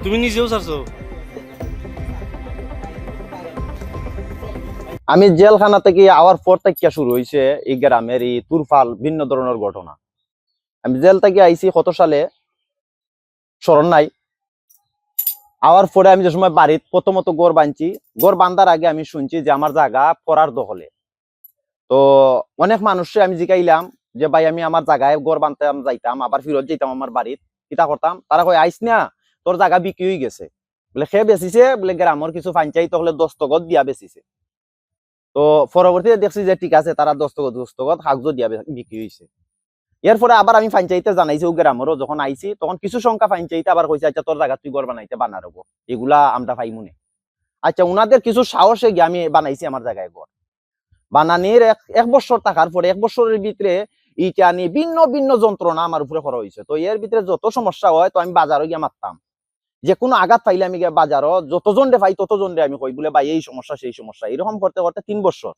তুমি নিজেও ছাড়ছো? আমি জেলখানা থেকে আওয়ার পর থেকে শুরু হয়েছে এই গ্রামের এই তুরফাল ভিন্ন ধরনের ঘটনা। আমি জেল থেকে আইছি কত সালে স্মরণ নাই। আওয়ার পরে আমি যে সময় বাড়িতে প্রথমত গড় বাঁধছি, গড় বান্ধার আগে আমি শুনছি যে আমার জায়গা পড়ার দখলে। তো অনেক মানুষে আমি জিগাইলাম যে ভাই আমি আমার জায়গায় গড় বাঁধতাম, যাইতাম আবার ফিরত যেতাম আমার বাড়ির, কিতা করতাম? তারা কয় আইস না, তোর জায়গা বিক্রি হয়ে গেছে। বলে সে বেচিছে, বলে গ্রামের কিছু পঞ্চায়েত হলে দস্তখত দিয়া বেচিছে। তো পরবর্তীতে দেখছি যে ঠিক আছে, তারা দস্তখত কাগজ দিয়া বিক্রি হয়েছে। এরপরে আবার আমি পঞ্চায়েতে জানাইছি, ও গ্রামেরও যখন আইছি তখন কিছু সংখ্যা পঞ্চায়েতে আবার কইছে আচ্ছা তোর জায়গা তুই ঘর বানাইতে বানার হবো, এগুলা আমরা পাইমুনে। আচ্ছা, উনাদের কিছু সাহসে গিয়ে আমি বানাইছি আমার জায়গায় ঘর। বানানির এক বছর থাকার পরে, এক বছরের ভিতরে ইটা নিয়ে ভিন্ন ভিন্ন যন্ত্রণা আমার উপরে করা হয়েছে। তো এর ভিতরে যত সমস্যা হয়, তো আমি বাজারে গিয়ে মারতাম। যে কোনো আঘাত পাইলে আমি গিয়ে বাজারও যতজন ডে পাই ততজন ডে আমি কই বলে ভাই এই সমস্যা সেই সমস্যা, এরকম করতে করতে 3 বছর।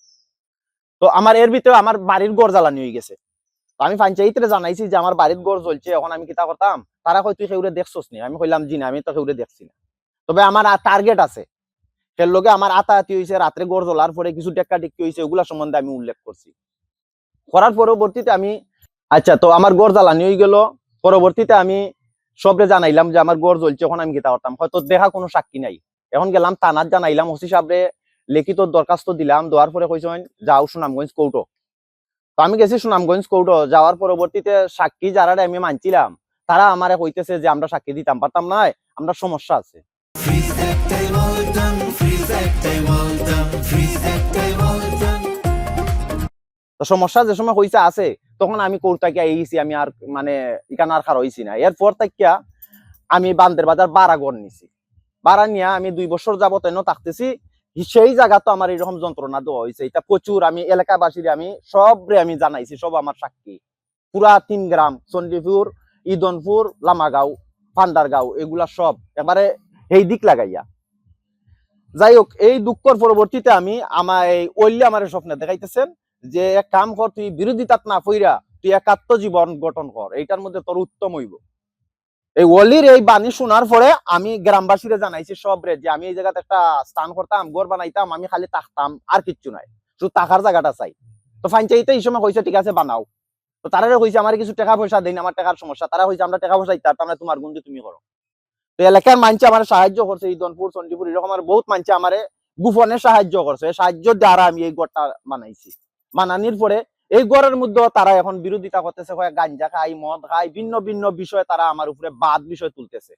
তো আমার এর ভিতরে আমার বাড়ির ঘর জ্বালানি হয়ে গেছে। তো আমি পঞ্চায়েতে জানাইছি যে আমার বাড়ির ঘর জ্বলছে, এখন আমি কিতা করতাম? তারা কই তুই কেউরে দেখছস নি? আমি কইলাম জি না, আমি তো কেউরে দেখছি না, তবে আমার টার্গেট আছে। এর লগে আমার আতাহাতি হয়েছে, রাত্রে গড় জ্বলার পরে কিছু টেক্কা টেক্কি হয়েছে, ওগুলা সম্বন্ধে আমি উল্লেখ করছি। করার পরবর্তীতে আমি আচ্ছা, তো আমার গড় জ্বালানি হয়ে গেল। পরবর্তীতে আমি সবরে জানাইলাম যে আমার গড় জ্বলছে, এখন আমি কিতা করতাম? হয়তো দেখা কোনো সাক্ষী নাই। এখন গেলাম থানাত জানাইলাম, ওসি সাহেবরে লিখিত দরখাস্ত দিলাম, দেওয়ার পরে কইছেন যাও সুনামগঞ্জ কোর্টও। তো আমি গেছি সুনামগঞ্জ কোর্টও। যাওয়ার পরবর্তীতে সাক্ষী যারা আমি মানছিলাম, তারা আমারে কইতেছে যে আমরা সাক্ষী দিতাম পারতাম না, আমরা সমস্যা আছে। তো সমস্যা যে সময় হইছে আছে, তখন আমি কোর্টটাকে আইছি, আমি আর মানে এখানে আর খার হইছি না। এরপর থেকে আমি বান্দের বাজার ভাড়া ঘর নিছি। ভাড়া নিয়ে আমি 2 বছর যাবত এনে থাকতেছি। সেই জায়গা তো আমার এরকম যন্ত্রণা দেওয়া হয়েছে, এটা প্রচুর। আমি এলাকাবাসীর আমি সবরে আমি জানাইছি, সব আমার সাক্ষী। পুরা 3 গ্রাম, চন্ডীপুর, ইদনপুর, লামাগাঁও, পান্ডারগাঁও, এগুলা সব এবারে এই দিক লাগাইয়া। যাই হোক, এই দুঃখর পরবর্তীতে আমি আমার ওইলে আমার স্বপ্নে দেখাইতেছেন যে এক কাম কর, তুই বিরোধিতা না কইরা তুই একাত্ম জীবন গঠন কর, এইটার মধ্যে তোর উত্তম হইব। এই ওলির এই বাণী শোনার পরে আমি গ্রামবাসীরা জানাইছি সবরে যে আমি এই জায়গাতে একটা স্থান করতাম, ঘর বানাইতাম, আমি খালি থাকতাম, আর কিচ্ছু নাই, শুধু থাকার জায়গাটা চাই। তো পঞ্চায়েতে এই সময় কইছে ঠিক আছে বানাও। তো তারা কইছে আমার কিছু টাকা পয়সা দেন, আমার টাকার সমস্যা। তারা কইছে আমরা টাকা পয়সা দিতাম না, তোমার গুণে তুমি করো। তো এলাকার মানুষ আমার সাহায্য করছে, ইদনপুর, চন্ডীপুর, এরকম আমার বহুত মানুষ আমারে গোপনে সাহায্য করছে। সাহায্য দ্বারা আমি এই ঘরটা বানাইছি। বানানির পরে এই ঘরের মধ্যে তারা এখন বিরোধিতা করতেছে, গাঞ্জা খাই, মদ খাই, ভিন্ন ভিন্ন বিষয় তারা আমার উপরে বাদ বিষয় তুলতেছে।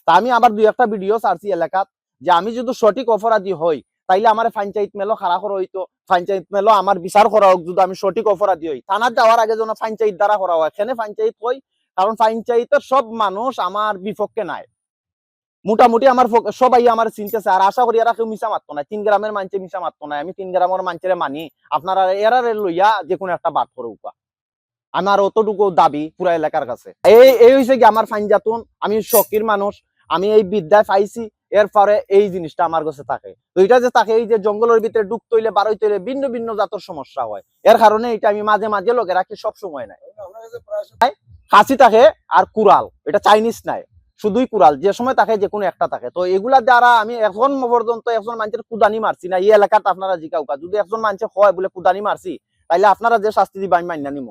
তা আমি আবার 2-1টা ভিডিও ছাড়ছি এলাকাত যে আমি যদি সঠিক অপরাধী হই, তাইলে আমার পঞ্চায়েত মেলো খাড়া করা হইতো, পঞ্চায়েত মেলো আমার বিচার করা হোক। যদি আমি সঠিক অপরাধী হই, থানার যাওয়ার আগে যেন পঞ্চায়েত দ্বারা করা হয়। এখানে পঞ্চায়েত হই, কারণ পঞ্চায়েতের সব মানুষ আমার বিপক্ষে নাই। মোটামুটি আমার সবাই আমার চিনতেছে, আর আশা করি এরা কেউ মিশা মারতো না। 3 গ্রামের মানুষে মিশা মারতো না। আমি 3 গ্রামের মানুষের মানি, আপনারা এরা লইয়া যে কোনো একটা বাদ করে উপা। আমার অতটুকু দাবি পুরা এলাকার কাছে। এই হয়েছে কি আমার ফাইনজাতুন, আমি শখির মানুষ, আমি এই বিদ্যায় পাইছি। এরপরে এই জিনিসটা আমার কাছে থাকে। তো এটা যে থাকে, এই যে জঙ্গলের ভিতরে ঢুকতে হইলে বারোইতে হইলে ভিন্ন ভিন্ন জাতের সমস্যা হয়, এর কারণে এটা আমি মাঝে মাঝে লোকে রাখি, সব সময় নাই। খাসি থাকে আর কুড়াল, এটা চাইনিজ নাই, শুধুই কুড়াল। যে সময় থাকে যে কোনো একটা থাকে। তো এগুলা দ্বারা আমি এখন পর্যন্ত একজন মানুষের কুদানি মারছি না। এই এলাকাতে আপনারা জিকাউকা, যদি একজন মানুষের হয় বলে কুদানি মারছি, তাইলে আপনারা যে শাস্তি দিবা আমি মান্য নিব।